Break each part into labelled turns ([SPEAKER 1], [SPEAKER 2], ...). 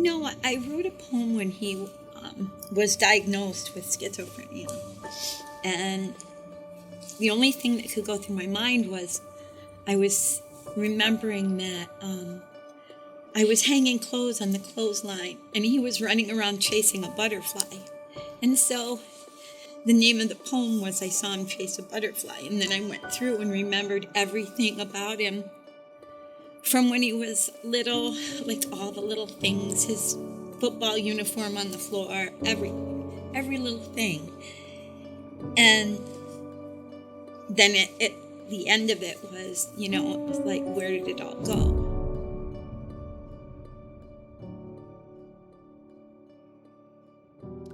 [SPEAKER 1] No, I wrote a poem when he was diagnosed with schizophrenia. And the only thing that could go through my mind was I was remembering that I was hanging clothes on the clothesline and he was running around chasing a butterfly. And so the name of the poem was I Saw Him Chase a Butterfly. And then I went through and remembered everything about him from when he was little, like all the little things, his football uniform on the floor, every little thing. And then the end of it was, it was like, where did it all go?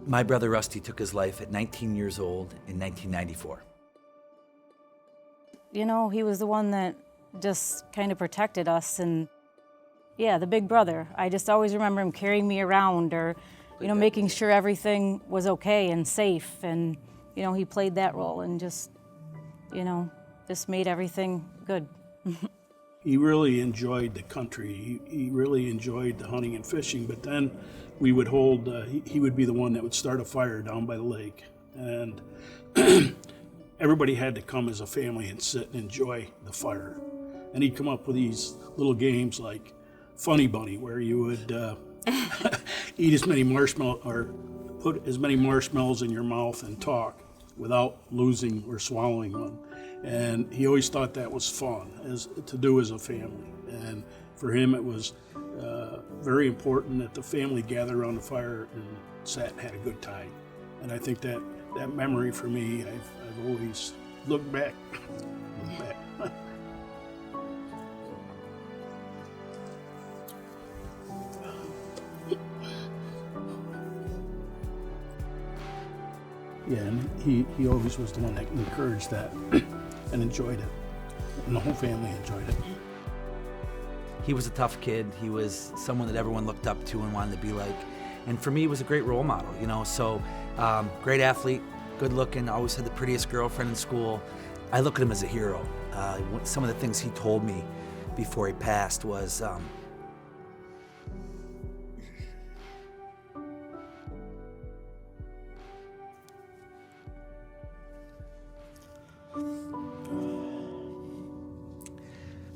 [SPEAKER 2] My brother Rusty took his life at 19 years old in 1994.
[SPEAKER 3] He was the one that just kind of protected us, and the big brother. I just always remember him carrying me around or, making sure everything was okay and safe, and, he played that role and just made everything good.
[SPEAKER 4] He really enjoyed the country. He really enjoyed the hunting and fishing, but then we would hold, he would be the one that would start a fire down by the lake. And everybody had to come as a family and sit and enjoy the fire. And he'd come up with these little games like Funny Bunny, where you would eat as many marshmallows or put as many marshmallows in your mouth and talk without losing or swallowing one. And he always thought that was fun to do as a family. And for him, it was very important that the family gathered around the fire and sat and had a good time. And I think that memory for me, I've always looked back. Yeah, and he always was the one that encouraged that and enjoyed it. And the whole family enjoyed it.
[SPEAKER 2] He was a tough kid. He was someone that everyone looked up to and wanted to be like. And for me, he was a great role model, So great athlete, good looking, always had the prettiest girlfriend in school. I look at him as a hero. Some of the things he told me before he passed was,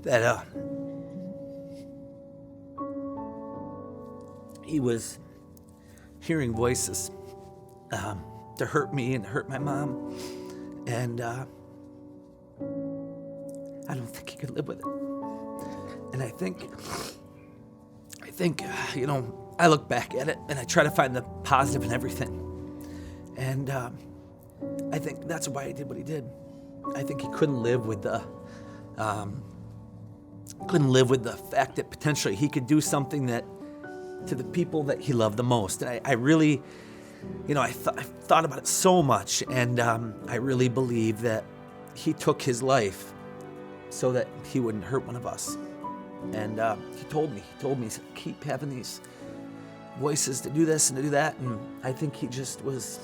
[SPEAKER 2] that he was hearing voices to hurt me and hurt my mom, and I don't think he could live with it. And I think I look back at it and I try to find the positive in everything, and I think that's why he did what he did. I think he couldn't live with the fact that potentially he could do something that to the people that he loved the most. And I really, I thought about it so much, and I really believe that he took his life so that he wouldn't hurt one of us. And he told me, he said, keep having these voices to do this and to do that. And I think he just was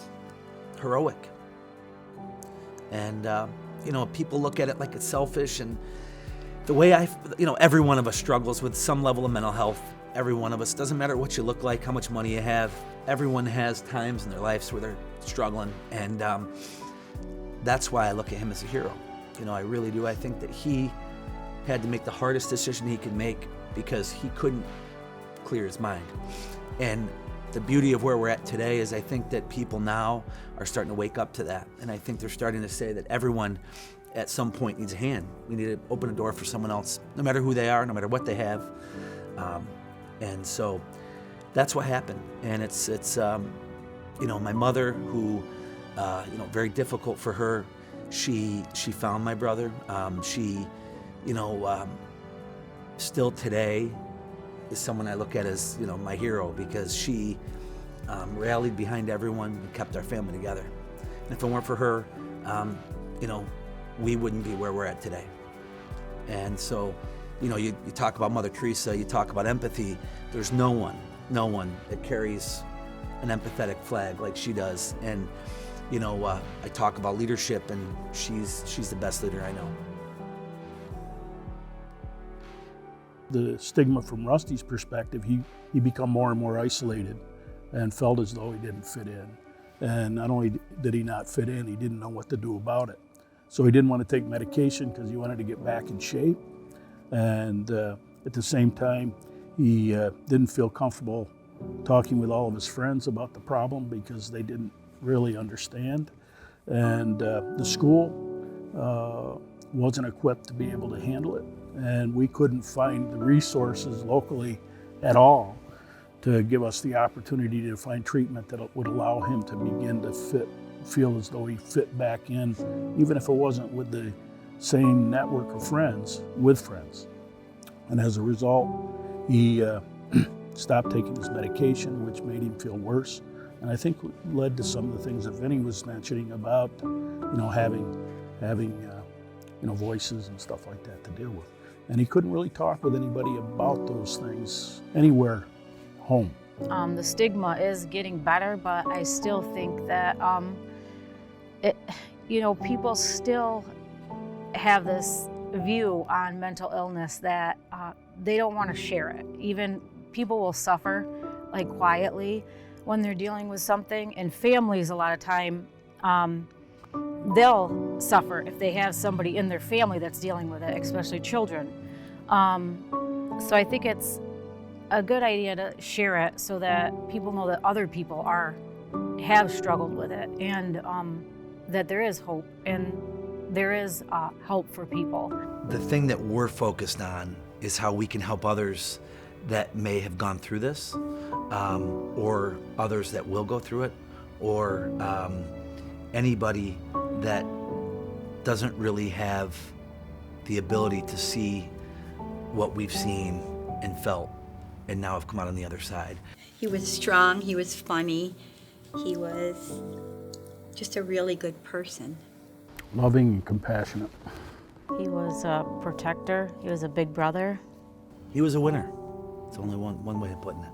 [SPEAKER 2] heroic. And, people look at it like it's selfish, and the way every one of us struggles with some level of mental health. Every one of us, doesn't matter what you look like, how much money you have, everyone has times in their lives where they're struggling, and that's why I look at him as a hero. I really do. I think that he had to make the hardest decision he could make because he couldn't clear his mind. And the beauty of where we're at today is I think that people now are starting to wake up to that, and I think they're starting to say that everyone at some point needs a hand. We need to open a door for someone else, no matter who they are, no matter what they have. And so that's what happened. And it's my mother, who, very difficult for her. She found my brother. She still today is someone I look at as, my hero, because she rallied behind everyone and kept our family together. And if it weren't for her, we wouldn't be where we're at today. And so, you talk about Mother Teresa, you talk about empathy. There's no one that carries an empathetic flag like she does. And, I talk about leadership, and she's the best leader I know.
[SPEAKER 4] the stigma from Rusty's perspective, he become more and more isolated and felt as though he didn't fit in. And not only did he not fit in, he didn't know what to do about it. So he didn't want to take medication because he wanted to get back in shape. And at the same time, he didn't feel comfortable talking with all of his friends about the problem because they didn't really understand. And the school wasn't equipped to be able to handle it. And we couldn't find the resources locally at all to give us the opportunity to find treatment that would allow him to begin to feel as though he fit back in, even if it wasn't with the same network of friends, with friends. And as a result, he stopped taking his medication, which made him feel worse. And I think led to some of the things that Vinny was mentioning about, having voices and stuff like that to deal with. And he couldn't really talk with anybody about those things anywhere home.
[SPEAKER 3] The stigma is getting better, but I still think that people still have this view on mental illness that they don't want to share it. Even people will suffer like quietly when they're dealing with something, and families a lot of time they'll suffer if they have somebody in their family that's dealing with it, especially children. So I think it's a good idea to share it so that people know that other people have struggled with it, and that there is hope and there is help for people.
[SPEAKER 2] The thing that we're focused on is how we can help others that may have gone through this, or others that will go through it, or anybody that doesn't really have the ability to see what we've seen and felt and now have come out on the other side.
[SPEAKER 1] He was strong, he was funny, he was just a really good person.
[SPEAKER 4] Loving and compassionate.
[SPEAKER 3] He was a protector, he was a big brother.
[SPEAKER 2] He was a winner. It's only one way of putting it.